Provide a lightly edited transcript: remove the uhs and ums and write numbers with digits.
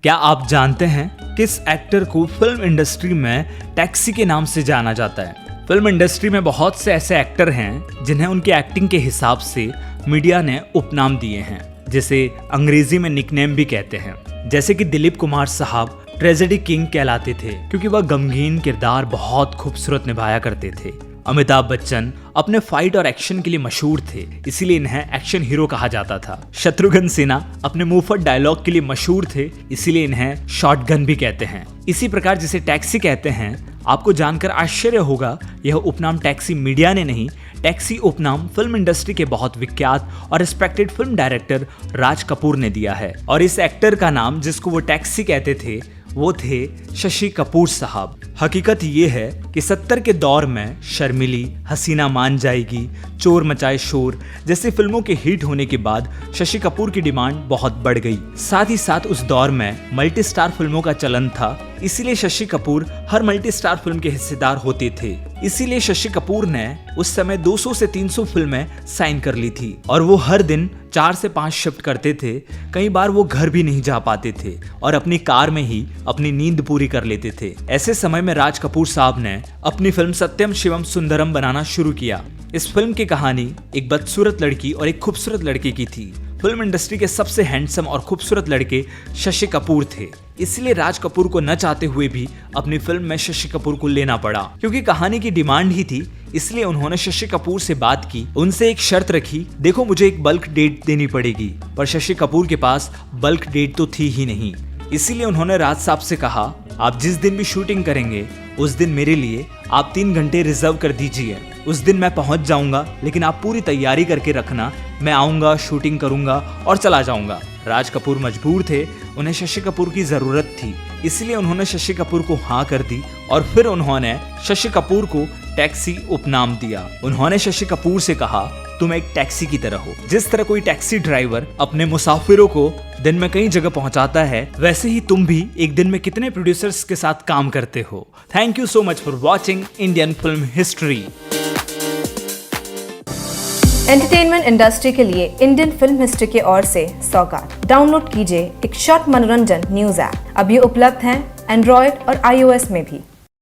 क्या आप जानते हैं किस एक्टर को फिल्म इंडस्ट्री में टैक्सी के नाम से जाना जाता है? फिल्म इंडस्ट्री में बहुत से ऐसे एक्टर हैं जिन्हें उनकी एक्टिंग के हिसाब से मीडिया ने उपनाम दिए हैं, जिसे अंग्रेजी में निकनेम भी कहते हैं। जैसे कि दिलीप कुमार साहब ट्रेजेडी किंग कहलाते थे क्योंकि वह गमगीन किरदार बहुत खूबसूरत निभाया करते थे। अमिताभ बच्चन अपने फाइट और एक्शन के लिए मशहूर थे, इसीलिए इन्हें एक्शन हीरो कहा जाता था। शत्रुघ्न सिन्हा अपने मुंहफट डायलॉग के लिए मशहूर थे, इसीलिए इन्हें शॉटगन भी कहते हैं। इसी प्रकार जिसे टैक्सी कहते हैं, आपको जानकर आश्चर्य होगा, यह उपनाम टैक्सी मीडिया ने नहीं, टैक्सी उपनाम फिल्म इंडस्ट्री के बहुत विख्यात और respected film director Raj Kapoor ने दिया है। और इस एक्टर का नाम जिसको वो टैक्सी कहते थे वो थे शशि कपूर साहब। हकीकत ये है कि 70 के दौर में शर्मिली, हसीना मान जाएगी, चोर मचाए शोर जैसी फिल्मों के हिट होने के बाद शशि कपूर की डिमांड बहुत बढ़ गई। साथ ही साथ उस दौर में मल्टी स्टार फिल्मों का चलन था, इसीलिए शशि कपूर हर मल्टी स्टार फिल्म के हिस्सेदार होते थे। इसीलिए शशि कपूर ने उस समय 200 से 300 फिल्में साइन कर ली थी और वो हर दिन 4 से 5 शिफ्ट करते थे। कई बार वो घर भी नहीं जा पाते थे और अपनी कार में ही अपनी नींद पूरी कर लेते थे। ऐसे समय में राज कपूर साहब ने अपनी फिल्म सत्यम शिवम सुंदरम बनाना शुरू किया। इस फिल्म की कहानी एक बदसूरत लड़की और एक खूबसूरत लड़के की थी। फिल्म इंडस्ट्री के सबसे हैंडसम और खूबसूरत लड़के शशि कपूर थे, इसलिए राज कपूर को न चाहते हुए भी अपनी फिल्म में शशि कपूर को लेना पड़ा। क्योंकि कहानी की डिमांड ही थी, इसलिए उन्होंने शशि कपूर से बात की, उनसे एक शर्त रखी, देखो मुझे एक बल्क डेट देनी पड़ेगी। पर शशि कपूर के पास बल्क डेट तो थी ही नहीं, इसीलिए उन्होंने राज साहब से कहा, आप जिस दिन भी शूटिंग करेंगे उस दिन मेरे लिए आप 3 घंटे रिजर्व कर दीजिए। उस दिन मैं पहुंच जाऊंगा, लेकिन आप पूरी तैयारी करके रखना, मैं आऊंगा, शूटिंग करूंगा और चला जाऊंगा। राज कपूर मजबूर थे, उन्हें शशि कपूर की जरूरत थी, इसलिए उन्होंने शशि कपूर को हाँ कर दी और फिर उन्होंने शशि कपूर को टैक्सी उपनाम दिया। उन्होंने शशि कपूर से कहा, तुम एक टैक्सी की तरह हो। जिस तरह कोई टैक्सी ड्राइवर अपने मुसाफिरों को दिन में कई जगह पहुंचाता है, वैसे ही तुम भी एक दिन में कितने प्रोड्यूसर्स के साथ काम करते हो। Thank you so much for watching Indian film history. Entertainment industry के लिए इंडियन फिल्म हिस्ट्री की ओर से सौगात। डाउनलोड कीजिए एक शॉर्ट मनोरंजन न्यूज ऐप। अब ये उपलब्ध है एंड्रॉयड और iOS में भी।